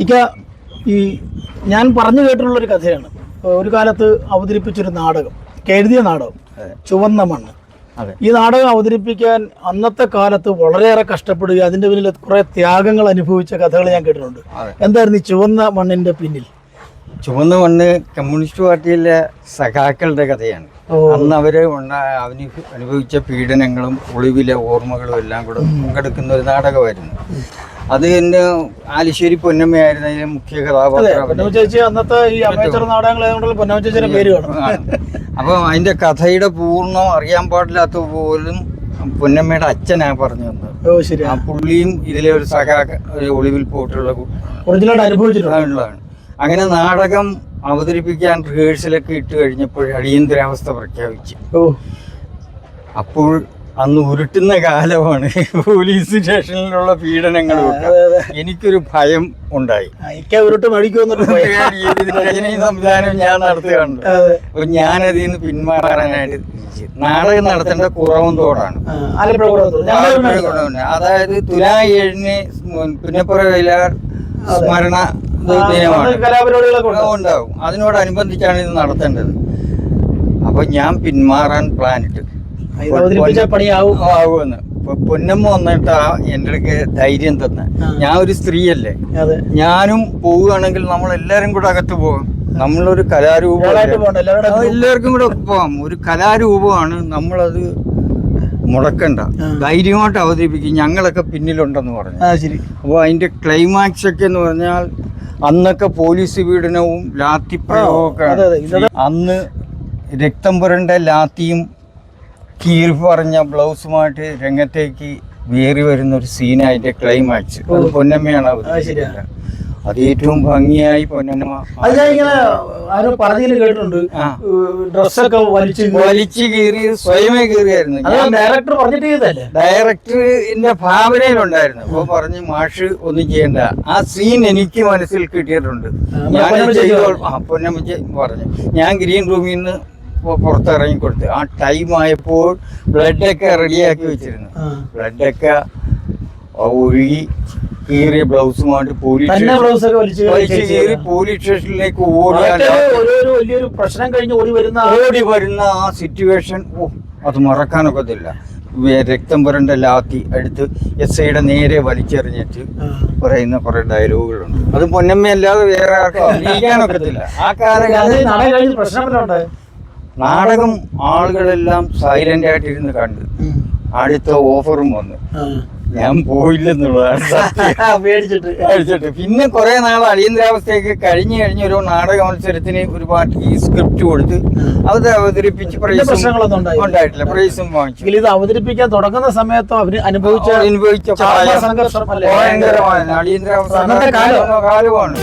ഇക്ക ഈ ഞാൻ പറഞ്ഞു കേട്ടിട്ടുള്ളൊരു കഥയാണ്. ഒരു കാലത്ത് അവതരിപ്പിച്ചൊരു നാടകം, എഴുതിയ നാടകം ചുവന്ന മണ്ണ്. ഈ നാടകം അവതരിപ്പിക്കാൻ അന്നത്തെ കാലത്ത് വളരെയേറെ കഷ്ടപ്പെടുക, അതിന്റെ പിന്നിൽ കുറെ ത്യാഗങ്ങൾ അനുഭവിച്ച കഥകൾ ഞാൻ കേട്ടിട്ടുണ്ട്. എന്തായിരുന്നു ഈ ചുവന്ന മണ്ണിന്റെ പിന്നിൽ? ചുവന്ന മണ്ണ് കമ്മ്യൂണിസ്റ്റ് പാർട്ടിയിലെ സഖാക്കളുടെ കഥയാണ്. അന്ന് അവര് അനുഭവിച്ച പീഡനങ്ങളും ഒളിവിലെ ഓർമ്മകളും എല്ലാം കൂടെ പങ്കെടുക്കുന്ന ഒരു നാടകമായിരുന്നു. അത് തന്നെ ആലിശ്ശേരി പൊന്നമ്മയായിരുന്നു അതിലെ മുഖ്യ കഥാപാത്രം. അന്നത്തെ ഈ അമേച്ചർ നാടകങ്ങളായതുകൊണ്ടുള്ള പൊന്നമ്മ ചേച്ചിയുടെ പേര് കാണും. അപ്പോൾ അതിന്റെ കഥയുടെ പൂർണ്ണം അറിയാൻ പാടില്ലാത്ത പോലും പൊന്നമ്മയുടെ അച്ഛനാ പറഞ്ഞു തന്നത്. ആ പുള്ളിയും ഇതിലെ ഒരു ഒരു ഒളിവിൽ പോയിട്ടുള്ള അനുഭവിച്ചിട്ടുള്ളതാണ്. അങ്ങനെ നാടകം അവതരിപ്പിക്കാൻ റിഹേഴ്സലൊക്കെ ഇട്ട് കഴിഞ്ഞപ്പോൾ അടിയന്തരാവസ്ഥ പ്രഖ്യാപിച്ചു. അപ്പോൾ അന്ന് ഉരുട്ടുന്ന കാലമാണ്, പോലീസ് സ്റ്റേഷനിലുള്ള പീഡനങ്ങളും ഒക്കെ. എനിക്കൊരു ഭയം ഉണ്ടായി. രചനയും സംവിധാനം ഞാൻ നടത്തുകയാണ്. അപ്പൊ ഞാനതിൽ നിന്ന് പിന്മാറാനായിട്ട് നാടകം നടത്തേണ്ട കുറവന്തോടാണ്. അതായത് തുലാ 7-ന് പുന്നപ്പുറ വയലാർ സ്മരണ ഉണ്ടാവും. അതിനോടനുബന്ധിച്ചാണ് ഇത് നടത്തേണ്ടത്. അപ്പൊ ഞാൻ പിന്മാറാൻ പ്ലാനിട്ട് ആവുമെന്ന്. പൊന്നമ്മ വന്നിട്ട് എൻ്റെ അടുക്ക് ധൈര്യം തന്നെ. ഞാൻ ഒരു സ്ത്രീയല്ലേ, ഞാനും പോവുകയാണെങ്കിൽ നമ്മളെല്ലാരും കൂടെ അകത്ത് പോകാം. നമ്മളൊരു കലാരൂപം, എല്ലാവർക്കും കൂടെ പോവാം. ഒരു കലാരൂപമാണ്, നമ്മളത് മുടക്കണ്ട, ധൈര്യമായിട്ട് അവതരിപ്പിക്കും, ഞങ്ങളൊക്കെ പിന്നിലുണ്ടെന്ന് പറഞ്ഞു. അപ്പോൾ അതിന്റെ ക്ലൈമാക്സ് ഒക്കെ എന്ന് പറഞ്ഞാൽ അന്നൊക്കെ പോലീസ് പീഡനവും ലാത്തി പ്രയോഗമൊക്കെ. അന്ന് രക്തം പുരണ്ട ലാത്തിയും കീറി പറഞ്ഞ ബ്ലൗസുമായിട്ട് രംഗത്തേക്ക് വേറി വരുന്ന ഒരു സീനാ അതിന്റെ ക്ലൈമാക്സ്. അത് പൊന്നമ്മയാണ് അവതരിപ്പിക്കുന്നത്. അത് ഏറ്റവും ഭംഗിയായി പൊന്നമ്മ കേട്ടിട്ടുണ്ട്. ഡ്രസ്സൊക്കെ വലിച്ചു കീറി സ്വയമേ കീറിയായിരുന്നു. ഡയറക്ടറിന്റെ ഭാവനയിലുണ്ടായിരുന്നു. അപ്പൊ പറഞ്ഞു മാഷ് ഒന്നും ചെയ്യണ്ട, ആ സീൻ എനിക്ക് മനസ്സിൽ കിട്ടിയിട്ടുണ്ട്, ഞാൻ പൊന്നമ്മ പറഞ്ഞു. ഞാൻ ഗ്രീൻ റൂമിൽ നിന്ന് പുറത്തിറങ്ങി കൊടുത്തു. ആ ടൈം ആയപ്പോൾ ബ്ലഡൊക്കെ റെഡിയാക്കി വെച്ചിരുന്നു. ബ്ലഡൊക്കെ ഒഴുകി കീറിയ ബ്ലൗസുമായിട്ട് പോലീസ് സ്റ്റേഷനിലേക്ക് വലിയൊരു പ്രശ്നം കഴിഞ്ഞ് ഓടി വരുന്ന ആ സിറ്റുവേഷൻ അത് മറക്കാനൊക്കത്തില്ല. രക്തം പുരണ്ട ലാത്തി എടുത്ത് SIയുടെ നേരെ വലിച്ചെറിഞ്ഞിട്ട് പറയുന്ന കുറെ ഡയലോഗുകളുണ്ട്. അത് പൊന്നമ്മയല്ലാതെ വേറെ ആർക്കും അഭിനയിക്കാനൊക്കത്തില്ല. ആ കാലഘട്ടത്തിൽ നാടകം ആളുകളെല്ലാം സൈലന്റ് ആയിട്ടിരുന്ന് കണ്ട് അടുത്ത ഓഫറും വന്നു. ഞാൻ പോയില്ലെന്നുള്ളതാണ് പേടിച്ചിട്ട്. പിന്നെ കുറെ നാൾ അടിയന്തരാവസ്ഥയൊക്കെ കഴിഞ്ഞ് ഒരു നാടക മത്സരത്തിന് ഒരു പാർട്ടി സ്ക്രിപ്റ്റ് കൊടുത്ത് അത് അവതരിപ്പിച്ച് പ്രശ്നങ്ങളൊന്നും ഉണ്ടായിട്ടില്ല, പ്രൈസും വാങ്ങിച്ചു. ഇത് അവതരിപ്പിക്കാൻ തുടങ്ങുന്ന സമയത്തോ അനുഭവിച്ച ഭയങ്കരമായ അടിയന്തരാവസ്ഥ കാലമാണ്.